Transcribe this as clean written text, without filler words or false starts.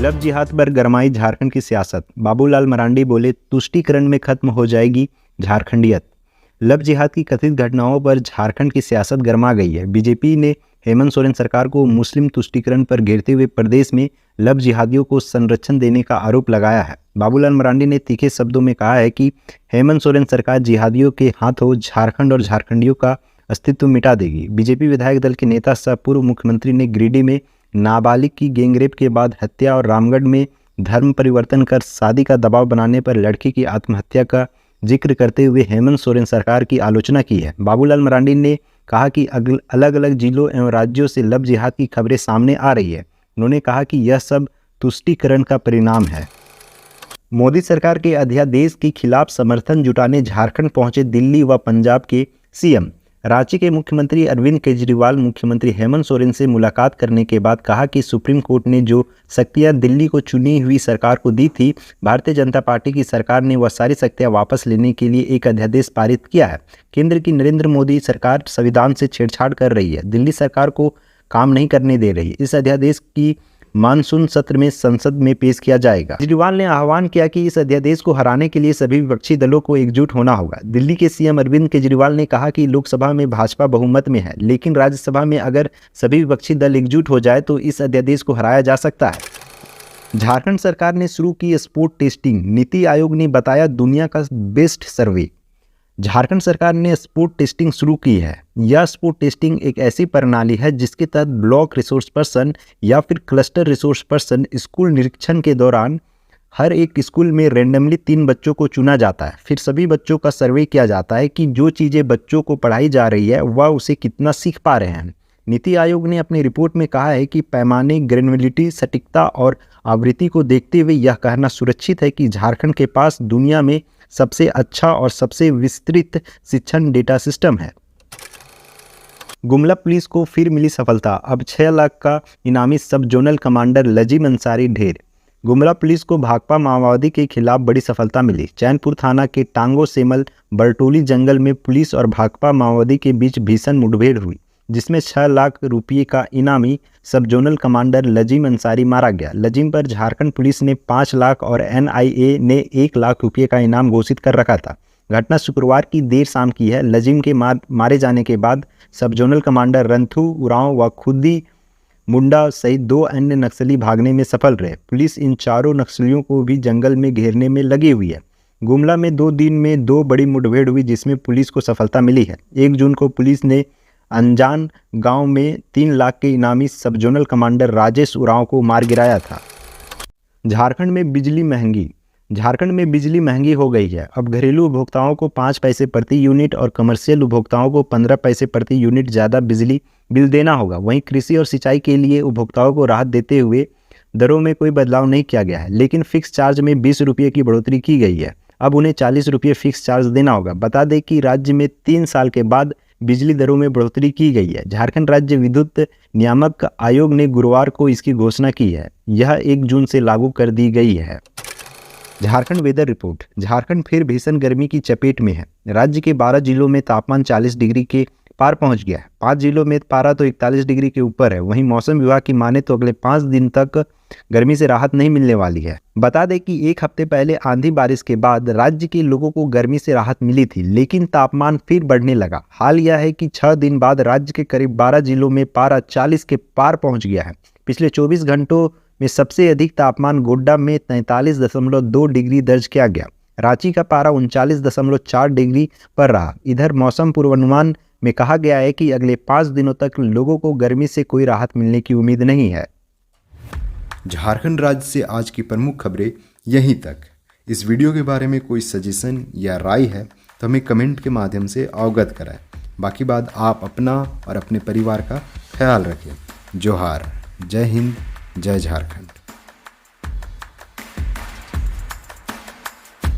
Love जिहाद पर गरमाई झारखंड की सियासत। बाबूलाल मरांडी बोले, तुष्टीकरण में खत्म हो जाएगी झारखंडियत। लव जिहाद की कथित घटनाओं पर झारखंड की सियासत गरमा गई है। बीजेपी ने हेमंत सोरेन सरकार को मुस्लिम तुष्टीकरण पर घेरते हुए प्रदेश में लव जिहादियों को संरक्षण देने का आरोप लगाया है। बाबूलाल मरांडी ने तीखे शब्दों में कहा है कि हेमंत सोरेन सरकार जिहादियों के हाथों झारखंड और झारखंडियों का अस्तित्व मिटा देगी। बीजेपी विधायक दल के नेता सह पूर्व मुख्यमंत्री ने गिरिडीह में नाबालिग की गैंगरेप के बाद हत्या और रामगढ़ में धर्म परिवर्तन कर शादी का दबाव बनाने पर लड़की की आत्महत्या का जिक्र करते हुए हेमंत सोरेन सरकार की आलोचना की है। बाबूलाल मरांडी ने कहा कि अलग अलग जिलों एवं राज्यों से लव जिहाद की खबरें सामने आ रही है। उन्होंने कहा कि यह सब तुष्टीकरण का परिणाम है। मोदी सरकार के अध्यादेश के खिलाफ समर्थन जुटाने झारखंड पहुंचे दिल्ली व पंजाब के सीएम। रांची के मुख्यमंत्री अरविंद केजरीवाल मुख्यमंत्री हेमंत सोरेन से मुलाकात करने के बाद कहा कि सुप्रीम कोर्ट ने जो शक्तियां दिल्ली को चुनी हुई सरकार को दी थी, भारतीय जनता पार्टी की सरकार ने वह सारी शक्तियां वापस लेने के लिए एक अध्यादेश पारित किया है। केंद्र की नरेंद्र मोदी सरकार संविधान से छेड़छाड़ कर रही है, दिल्ली सरकार को काम नहीं करने दे रही। इस अध्यादेश की मानसून सत्र में संसद में पेश किया जाएगा। केजरीवाल ने आह्वान किया कि इस अध्यादेश को हराने के लिए सभी विपक्षी दलों को एकजुट होना होगा। दिल्ली के सीएम अरविंद केजरीवाल ने कहा कि लोकसभा में भाजपा बहुमत में है, लेकिन राज्यसभा में अगर सभी विपक्षी दल एकजुट हो जाए तो इस अध्यादेश को हराया जा सकता है। झारखंड सरकार ने शुरू की स्पोर्ट टेस्टिंग, नीति आयोग ने बताया दुनिया का बेस्ट सर्वे। झारखंड सरकार ने स्पोर्ट टेस्टिंग शुरू की है। यह स्पोर्ट टेस्टिंग एक ऐसी प्रणाली है जिसके तहत ब्लॉक रिसोर्स पर्सन या फिर क्लस्टर रिसोर्स पर्सन स्कूल निरीक्षण के दौरान हर एक स्कूल में रैंडमली 3 बच्चों को चुना जाता है। फिर सभी बच्चों का सर्वे किया जाता है कि जो चीज़ें बच्चों को पढ़ाई जा रही है वह उसे कितना सीख पा रहे हैं। नीति आयोग ने अपनी रिपोर्ट में कहा है कि पैमाने, ग्रेनुलरिटी, सटीकता और आवृत्ति को देखते हुए यह कहना सुरक्षित है कि झारखंड के पास दुनिया में सबसे अच्छा और सबसे विस्तृत शिक्षण डेटा सिस्टम है। गुमला पुलिस को फिर मिली सफलता, अब 6 लाख का इनामी सब जोनल कमांडर लजीम अंसारी ढेर। गुमला पुलिस को भाकपा माओवादी के खिलाफ बड़ी सफलता मिली। चैनपुर थाना के टांगो सेमल बरटोली जंगल में पुलिस और भाकपा माओवादी के बीच भीषण मुठभेड़ हुई, जिसमें 6 लाख रुपये का इनामी सब जोनल कमांडर लजीम अंसारी मारा गया। लजीम पर झारखंड पुलिस ने 5 लाख और एनआईए ने 1 लाख रुपये का इनाम घोषित कर रखा था। घटना शुक्रवार की देर शाम की है। लजीम के मारे जाने के बाद सब जोनल कमांडर रंथू उरांव व खुदी मुंडा सहित 2 अन्य नक्सली भागने में सफल रहे। पुलिस इन चारों नक्सलियों को भी जंगल में घेरने में लगी हुई है। गुमला में 2 दिन में 2 बड़ी मुठभेड़ हुई, जिसमें पुलिस को सफलता मिली है। 1 जून को पुलिस ने अनजान गांव में 3 लाख के इनामी सब जोनल कमांडर राजेश उरांव को मार गिराया था। झारखंड में बिजली महंगी। झारखंड में बिजली महंगी हो गई है। अब घरेलू उपभोक्ताओं को 5 पैसे प्रति यूनिट और कमर्शियल उपभोक्ताओं को 15 पैसे प्रति यूनिट ज़्यादा बिजली बिल देना होगा। वहीं कृषि और सिंचाई के लिए उपभोक्ताओं को राहत देते हुए दरों में कोई बदलाव नहीं किया गया है, लेकिन फिक्स चार्ज में 20 रुपये की बढ़ोतरी की गई है। अब उन्हें 40 रुपये फिक्स चार्ज देना होगा। बता दें कि राज्य में 3 साल के बाद बिजली दरों में बढ़ोतरी की गई है। झारखंड राज्य विद्युत नियामक आयोग ने गुरुवार को इसकी घोषणा की है। यह 1 जून से लागू कर दी गई है। Jharkhand weather report. झारखंड फिर भीषण गर्मी की चपेट में है। राज्य के 12 जिलों में तापमान 40 डिग्री के पार पहुंच गया है। 5 जिलों में पारा तो 41 डिग्री के ऊपर है। वहीं मौसम विभाग की माने तो अगले 5 दिन तक गर्मी से राहत नहीं मिलने वाली है। बता दें कि 1 हफ्ते पहले आंधी बारिश के बाद राज्य के लोगों को गर्मी से राहत मिली थी, लेकिन तापमान फिर बढ़ने लगा। हाल यह है कि 6 दिन बाद राज्य के करीब 12 जिलों में पारा 40 के पार पहुंच गया है। पिछले 24 घंटों में सबसे अधिक तापमान गोड्डा में 43.2 डिग्री दर्ज किया गया। रांची का पारा 39.4 डिग्री पर रहा। इधर मौसम पूर्वानुमान में कहा गया है कि अगले 5 दिनों तक लोगों को गर्मी से कोई राहत मिलने की उम्मीद नहीं है। झारखंड राज्य से आज की प्रमुख खबरें यहीं तक। इस वीडियो के बारे में कोई सजेशन या राय है तो हमें कमेंट के माध्यम से अवगत कराएं। बाकी बात आप अपना और अपने परिवार का ख्याल रखें। जोहार, जय हिंद, जय झारखंड।